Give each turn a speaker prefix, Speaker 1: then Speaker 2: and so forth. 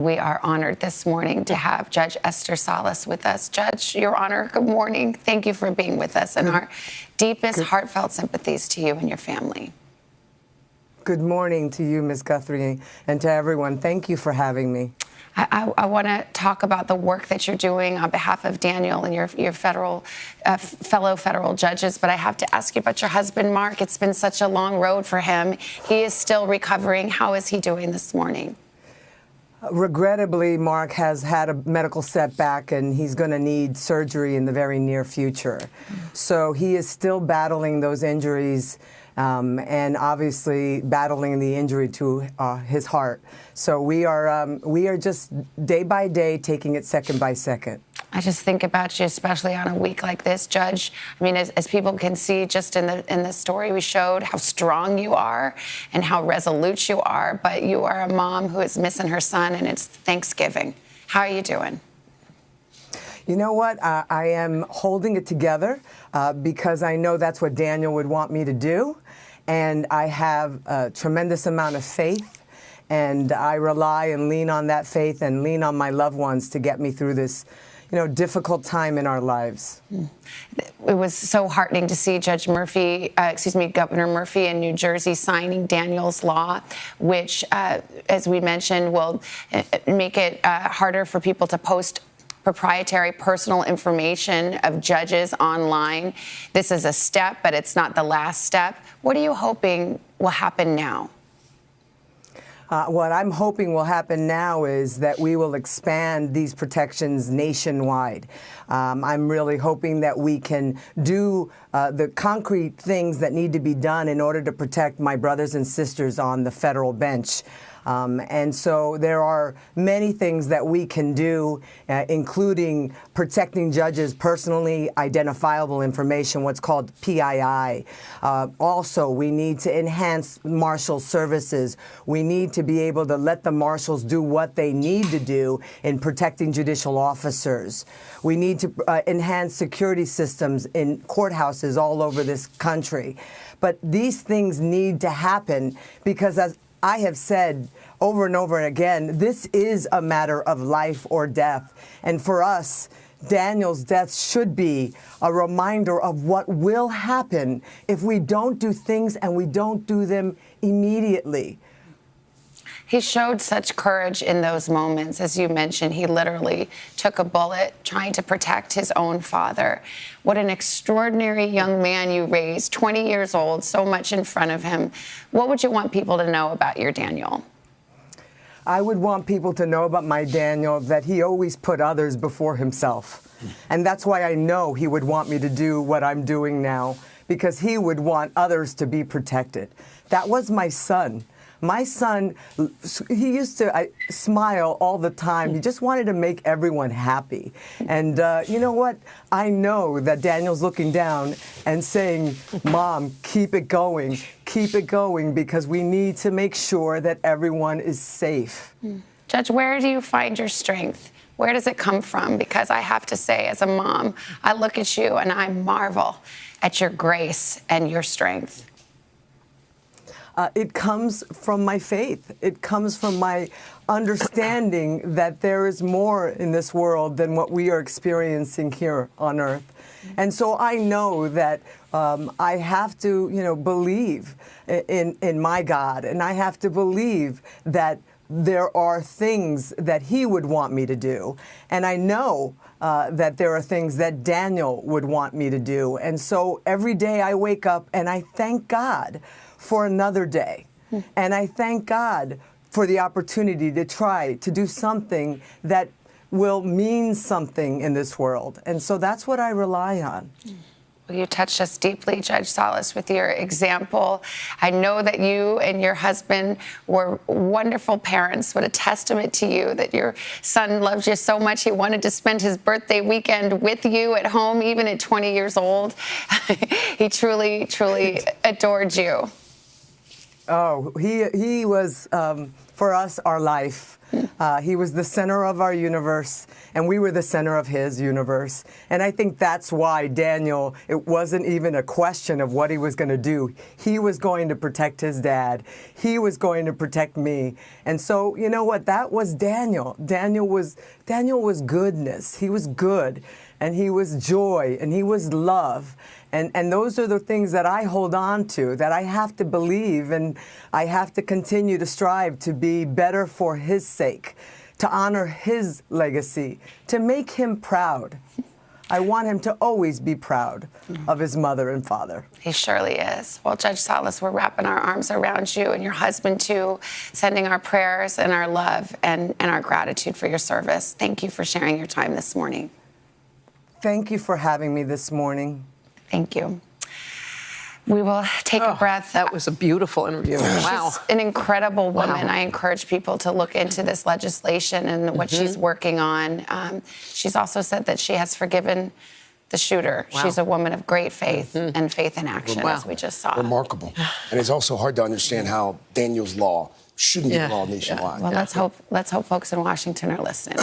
Speaker 1: We are honored this morning to have Judge Esther Salas with us. Judge, Your Honor, good morning. Thank you for being with us, and our deepest heartfelt sympathies to you and your family.
Speaker 2: Good morning to you, Ms. Guthrie, and to everyone. Thank you for having me.
Speaker 1: I want to talk about the work that you're doing on behalf of Daniel and your fellow federal judges, but I have to ask you about your husband, Mark. It's been such a long road for him. He is still recovering. How is he doing this morning?
Speaker 2: Regrettably, Mark has had a medical setback and he's going to need surgery in the very near future. So he is still battling those injuries and obviously battling the injury to his heart. So we are just day by day taking it second by second.
Speaker 1: I just think about you, especially on a week like this, Judge. I mean, as people can see just in the story we showed, how strong you are and how resolute you are. But you are a mom who is missing her son, and it's Thanksgiving. How are you doing?
Speaker 2: You know what? I am holding it together because I know that's what Daniel would want me to do. And I have a tremendous amount of faith. And I rely and lean on that faith and lean on my loved ones to get me through this difficult time in our lives.
Speaker 1: It was so heartening to see Governor Murphy in New Jersey signing Daniel's law, which, as we mentioned, will make it harder for people to post proprietary personal information of judges online. This is a step, but it's not the last step. What are you hoping will happen now?
Speaker 2: What I'm hoping will happen now is that we will expand these protections nationwide. I'm really hoping that we can do the concrete things that need to be done in order to protect my brothers and sisters on the federal bench. And so there are many things that we can do, including protecting judges' personally identifiable information, what's called PII. Also, we need to enhance marshal services. We need to be able to let the marshals do what they need to do in protecting judicial officers. We need to enhance security systems in courthouses all over this country. But these things need to happen because, as I have said over and over again, this is a matter of life or death. And for us, Daniel's death should be a reminder of what will happen if we don't do things and we don't do them immediately.
Speaker 1: He showed such courage in those moments. As you mentioned, he literally took a bullet trying to protect his own father. What an extraordinary young man you raised, 20 years old, so much in front of him. What would you want people to know about your Daniel?
Speaker 2: I would want people to know about my Daniel that he always put others before himself. And that's why I know he would want me to do what I'm doing now, because he would want others to be protected. That was my son. My son, he used to smile all the time. He just wanted to make everyone happy. And you know what? I know that Daniel's looking down and saying, Mom, keep it going, because we need to make sure that everyone is safe.
Speaker 1: Judge, where do you find your strength? Where does it come from? Because I have to say, as a mom, I look at you and I marvel at your grace and your strength.
Speaker 2: It comes from my faith. It comes from my understanding that there is more in this world than what we are experiencing here on earth. And so I know that I have to, believe in my God, and I have to believe that there are things that he would want me to do. And I know that there are things that Daniel would want me to do. And so every day I wake up and I thank God for another day. And I thank God for the opportunity to try to do something that will mean something in this world. And so that's what I rely on.
Speaker 1: Well, you touched us deeply, Judge Salas, with your example. I know that you and your husband were wonderful parents. What a testament to you that your son loves you so much. He wanted to spend his birthday weekend with you at home, even at 20 years old. He truly, truly adored you.
Speaker 2: Oh, he was for us our life. He was the center of our universe, and we were the center of his universe. And I think that's why Daniel, it wasn't even a question of what he was going to do. He was going to protect his dad. He was going to protect me. And so, you know what? That was Daniel. Daniel was goodness. He was good, and he was joy, and he was love. And those are the things that I hold on to, that I have to believe, and I have to continue to strive to be better for his sake, to honor his legacy, to make him proud. I want him to always be proud of his mother and father.
Speaker 1: He surely is. Well, Judge Salas, we're wrapping our arms around you and your husband, too, sending our prayers and our love and our gratitude for your service. Thank you for sharing your time this morning.
Speaker 2: Thank you for having me this morning.
Speaker 1: Thank you. We will take a breath.
Speaker 3: That was a beautiful interview. Wow.
Speaker 1: She's an incredible woman.
Speaker 3: Wow.
Speaker 1: I encourage people to look into this legislation and what she's working on. She's also said that she has forgiven the shooter.
Speaker 3: Wow.
Speaker 1: She's a woman of great faith and faith in action, as we just saw.
Speaker 4: Remarkable. And it's also hard to understand how Daniel's law shouldn't be law nationwide.
Speaker 1: Well, let's hope folks in Washington are listening.